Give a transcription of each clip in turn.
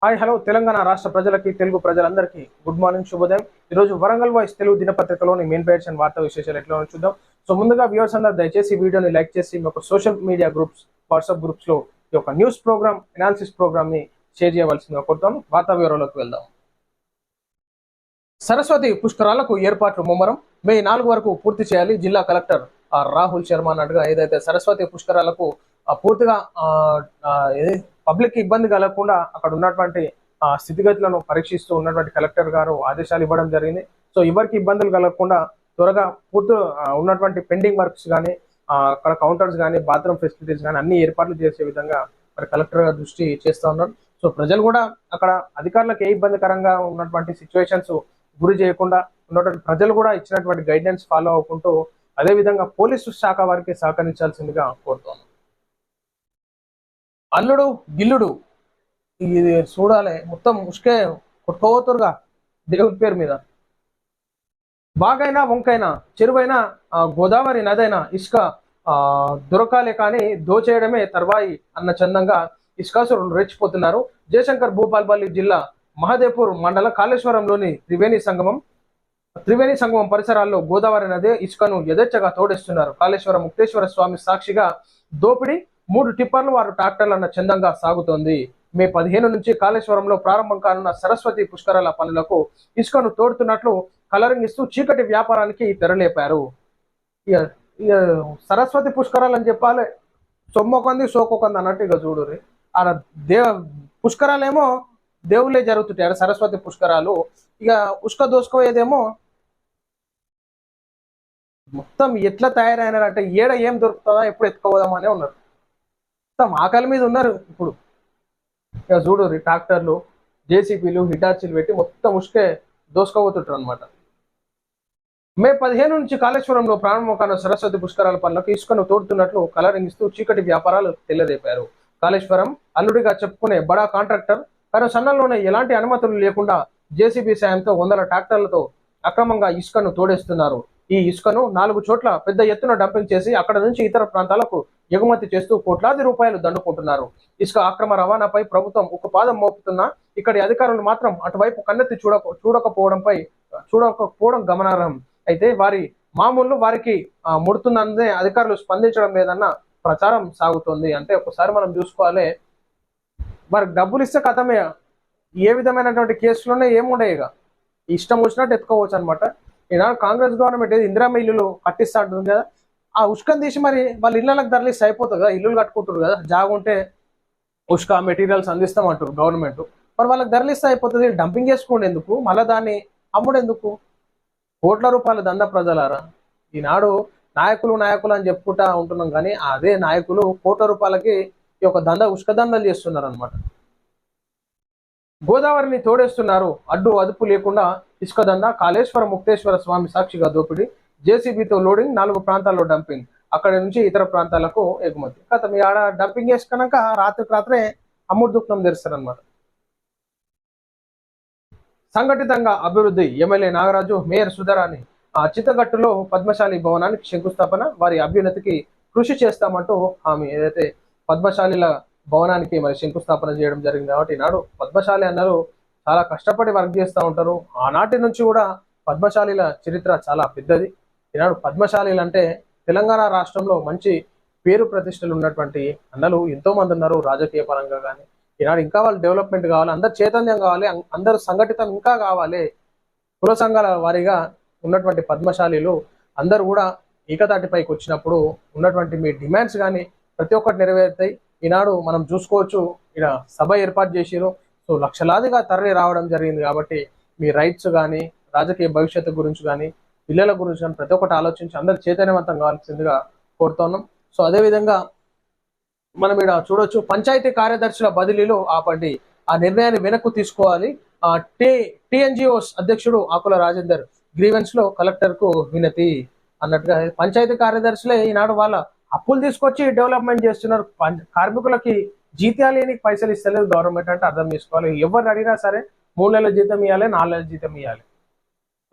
Hi hello Telangana రాష్ట్ర ప్రజలకి తెలుగు ప్రజలందరికీ గుడ్ మార్నింగ్ శుభోదయం. ఈరోజు వరంగల్ వాయిస్ తెలుగు దినపత్రికలోని మెయిన్ పేజ్ అండ్ వార్తా విశేషాలు ఎట్లా చూద్దాం. సో ముందుగా వ్యూవర్స్ అందరూ దయచేసి వీడియోని లైక్ చేసి మీ social media groups WhatsApp groups లో ఈ యొక్క న్యూస్ ప్రోగ్రామ్ అనాలిసిస్ ప్రోగ్రామ్ ని షేర్ చేయవలసిందిగా కోరుతాం. వార్తా వివరాలకు వెళ్దాం. సరస్వతి పుష్కరాలకు ఏర్పాట్లు ముమ్మరం. మే 4 వరకు పూర్తి చేయాలి జిల్లా కలెక్టర్ రాహుల్ శర్మ అన్నట్టుగా ఏదైతే సరస్వతి పుష్కరాలకు పూర్తిగా పబ్లిక్ ఇబ్బంది కలగకుండా అక్కడ ఉన్నటువంటి స్థితిగతులను పరీక్షిస్తూ ఉన్నటువంటి కలెక్టర్ గారు ఆదేశాలు ఇవ్వడం జరిగింది. సో ఎవరికి ఇబ్బందులు కలగకుండా త్వరగా పూర్తి ఉన్నటువంటి పెండింగ్ వర్క్స్ కానీ అక్కడ కౌంటర్స్ కానీ బాత్రూమ్ ఫెసిలిటీస్ కానీ అన్ని ఏర్పాట్లు చేసే విధంగా మరి కలెక్టర్ గారు దృష్టి చేస్తూ ఉన్నారు. సో ప్రజలు కూడా అక్కడ అధికారులకు ఏ ఇబ్బందికరంగా ఉన్నటువంటి సిచ్యువేషన్స్ గురి చేయకుండా ఉన్నటువంటి ప్రజలు కూడా ఇచ్చినటువంటి గైడెన్స్ ఫాలో అవ్వకుంటూ అదేవిధంగా పోలీసు శాఖ వారికి సహకరించాల్సిందిగా కోరుతున్నాను. అల్లుడు గిల్లుడు ఇది చూడాలి, మొత్తం ముష్కే కొట్టుకోవతురుగా దేవుడి పేరు మీద. బాగైనా వంకైనా చెరువైనా గోదావరి నదైనా ఇసుక దొరకాలే కానీ దోచేయడమే తర్వాయి అన్న చందంగా ఇసుకాసురులు రెచ్చిపోతున్నారు. జయశంకర్ భూపాల్పల్లి జిల్లా మహదేపూర్ మండల కాళేశ్వరంలోని త్రివేణి సంగమం పరిసరాల్లో గోదావరి నది ఇసుకను యథేచ్ఛగా తోడేస్తున్నారు. కాళేశ్వరం ముక్తేశ్వర స్వామి సాక్షిగా దోపిడీ 3 టిప్పర్లు 6 ట్రాక్టర్లన్న చందంగా సాగుతోంది. మే 15 నుంచి కాళేశ్వరంలో ప్రారంభం కానున్న సరస్వతి పుష్కరాల పనులకు ఇసుకను తోడుతున్నట్లు కలరింగ్ ఇస్తూ చీకటి వ్యాపారానికి తెరలేపారు. సరస్వతి పుష్కరాలు అని చెప్పాలి, సొమ్మొకంది సోకొకంది అన్నట్టు ఇక చూడురి. ఆడ పుష్కరాలేమో దేవుళ్ళే జరుగుతుంటాయి. సరస్వతి పుష్కరాలు ఇక ఉసుక దోసుకోయేదేమో మొత్తం ఎట్లా తయారైనారంటే ఏడ ఏం దొరుకుతుందా ఎప్పుడు ఎత్తుకోదామనే ఉన్నారు. మొత్తం ఆకలి మీద ఉన్నారు. ఇప్పుడు ఇక చూడు ట్రాక్టర్లు జేసీపీలు హిటాచీలు పెట్టి మొత్తం ఉసుకే దోసుకోబోతుంటారు అనమాట. మే 15 నుంచి కాళేశ్వరంలో ప్రారంభం కానున్న సరస్వతి పుష్కరాల పనులకు ఇసుకను తోడుతున్నట్లు కలరింగ్ ఇస్తూ చీకటి వ్యాపారాలు తెల్లరేపారు. కాళేశ్వరం అల్లుడిగా చెప్పుకునే బడా కాంట్రాక్టర్ తన సన్నల్లోనే ఎలాంటి అనుమతులు లేకుండా జేసీబీ సాయంతో 100 ట్రాక్టర్లతో అక్రమంగా ఇసుకను తోడేస్తున్నారు. ఈ ఇసుకను 4 చోట్ల పెద్ద ఎత్తున డంపింగ్ చేసి అక్కడ నుంచి ఇతర ప్రాంతాలకు ఎగుమతి చేస్తూ కోట్లాది రూపాయలు దండుకుంటున్నారు. ఇసుక అక్రమ రవాణాపై ప్రభుత్వం ఉక్కుపాదం మోపుతున్నా ఇక్కడి అధికారులు మాత్రం అటువైపు కన్నెత్తి చూడకపోవడం గమనార్హం. అయితే వారి మామూలు వారికి ముడుతుందనే అధికారులు స్పందించడం లేదన్న ప్రచారం సాగుతోంది. అంటే ఒకసారి మనం చూసుకోవాలి, వారికి డబ్బులు ఇస్తే కథమే, ఏ విధమైనటువంటి కేసులోనే ఏముండే ఇక ఇష్టం వచ్చినట్టు ఎత్తుకోవచ్చు అనమాట. ఈనాడు కాంగ్రెస్ గవర్నమెంట్ ఇందిరామ్మ ఇల్లులు కట్టిస్తా ఉంటుంది కదా, ఆ ఉష్కం తీసి మరి వాళ్ళ ఇళ్ళకి ధరలిస్తే అయిపోతుంది కదా. ఇల్లులు కట్టుకుంటారు కదా, జాగుంటే ఉష్క మెటీరియల్స్ అందిస్తామంటారు గవర్నమెంట్, మరి వాళ్ళకి ధరలిస్తే అయిపోతుంది. డంపింగ్ చేసుకోండి ఎందుకు, మళ్ళీ దాన్ని అమ్ముడెందుకు? కోట్ల రూపాయల దంద ప్రజలారా. ఈనాడు నాయకులు అని చెప్పుకుంటా ఉంటున్నాం కానీ అదే నాయకులు కోట్ల రూపాయలకి ఈ యొక్క ఉష్క దందలు చేస్తున్నారు అనమాట. గోదావరిని తోడేస్తున్నారు, అడ్డు అదుపు లేకుండా ఇసుక దందా. కాళేశ్వరం ముక్తేశ్వర స్వామి సాక్షిగా దోపిడీ, జేసీబీతో లోడింగ్, 4 ప్రాంతాల్లో డంపింగ్, అక్కడి నుంచి ఇతర ప్రాంతాలకు ఎగుమతి. కథ మీ ఆడ డంపింగ్ చేసుకున్నాక రాత్రే అమ్ముడు దుఃఖం తెరుస్తారనమాట. సంఘటితంగా అభివృద్ధి. ఎమ్మెల్యే నాగరాజు మేయర్ సుధరాని చిత్తగట్టులో పద్మశాలి భవనానికి శంకుస్థాపన, వారి అభ్యున్నతికి కృషి చేస్తామంటూ హామీ. ఏదైతే పద్మశాలిల భవనానికి మరి శంకుస్థాపన చేయడం జరిగింది. కాబట్టి ఈనాడు పద్మశాలి అన్నారు చాలా కష్టపడి వర్క్ చేస్తూ ఉంటారు. ఆనాటి నుంచి కూడా పద్మశాలిల చరిత్ర చాలా పెద్దది. ఈనాడు పద్మశాలిలు అంటే తెలంగాణ రాష్ట్రంలో మంచి పేరు ప్రతిష్టలు ఉన్నటువంటి అన్నలు ఎంతో మంది ఉన్నారు. రాజకీయ పరంగా కానీ ఈనాడు ఇంకా వాళ్ళు డెవలప్మెంట్ కావాలి, అందరు చైతన్యం కావాలి, అందరు సంఘటితం ఇంకా కావాలి. కుల సంఘాల వారీగా ఉన్నటువంటి పద్మశాలీలు అందరూ కూడా ఏకతాటిపైకి వచ్చినప్పుడు ఉన్నటువంటి మీ డిమాండ్స్ కానీ ప్రతి ఒక్కటి నెరవేరుతాయి. ఈనాడు మనం చూసుకోవచ్చు, ఇక్కడ సభ ఏర్పాటు చేసిరు. సో లక్షలాదిగా తరలి రావడం జరిగింది. కాబట్టి మీ రైట్స్ కానీ రాజకీయ భవిష్యత్తు గురించి కానీ పిల్లల గురించి కానీ ప్రతి ఒక్కటి ఆలోచించి అందరు చైతన్యవంతం కావాల్సిందిగా కోరుతున్నాం. సో అదేవిధంగా మనం ఇక్కడ చూడొచ్చు, పంచాయతీ కార్యదర్శుల బదిలీలో ఆపండి, ఆ నిర్ణయాన్ని వెనక్కు తీసుకోవాలి. టిఎన్జిఓస్ అధ్యక్షుడు ఆకుల రాజేందర్ గ్రీవెన్స్ లో కలెక్టర్ కు వినతి అన్నట్టుగా పంచాయతీ కార్యదర్శులే ఈనాడు వాళ్ళ అప్పులు తీసుకొచ్చి డెవలప్మెంట్ చేస్తున్నారు. కార్మికులకి జీతాలు లేని పైసలు ఇస్తలేదు గవర్నమెంట్ అంటే అర్థం చేసుకోవాలి. ఎవరు అడిగినా సరే 3 నెలల జీతం ఇవ్వాలి, 4 నెలల జీతం ఇవ్వాలి.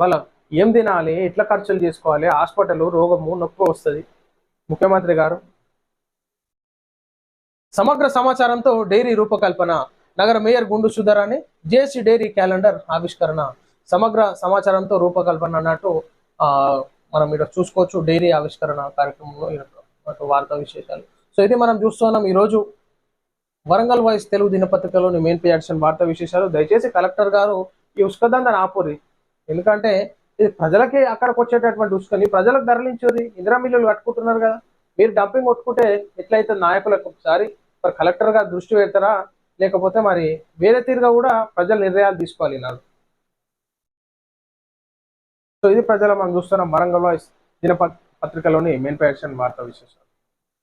వాళ్ళ ఏం తినాలి, ఎట్లా ఖర్చులు చేసుకోవాలి, హాస్పిటల్ రోగము నొప్పి వస్తుంది. ముఖ్యమంత్రి గారు సమగ్ర సమాచారంతో డైరీ రూపకల్పన, నగర మేయర్ గుండు సుధారాణి జేసీ డైరీ క్యాలెండర్ ఆవిష్కరణ సమగ్ర సమాచారంతో రూపకల్పన అన్నట్టు ఆ మనం ఇక్కడ చూసుకోవచ్చు. డైరీ ఆవిష్కరణ కార్యక్రమంలో వార్తా విశేషాలు. సో ఇది మనం చూస్తున్నాం ఈరోజు వరంగల్ వాయిస్ తెలుగు దినపత్రికలోని మెయిన్ పేజ్ వార్తా విశేషాలు. దయచేసి కలెక్టర్ గారు ఈ ఉసుక దందాన్ని ఆపురి, ఎందుకంటే ఇది ప్రజలకి అక్కడికి వచ్చేటటువంటి ఉసుకని ప్రజలకు తరలించుర్రి. ఇందిరా మిల్లులు కట్టుకుంటున్నారు కదా, మీరు డంపింగ్ కొట్టుకుంటే ఎట్లయితే నాయకులకు ఒకసారి మరి కలెక్టర్ గారు దృష్టి పెడతారా, లేకపోతే మరి వేరే తీరుగా కూడా ప్రజలు నిర్ణయాలు తీసుకోవాలి నాకు. సో ఇది ప్రజలు మనం చూస్తున్నాం వరంగల్ వాయిస్ దినపత్రికలోని మెయిన్ పేజ్ వార్తా విశేషాలు.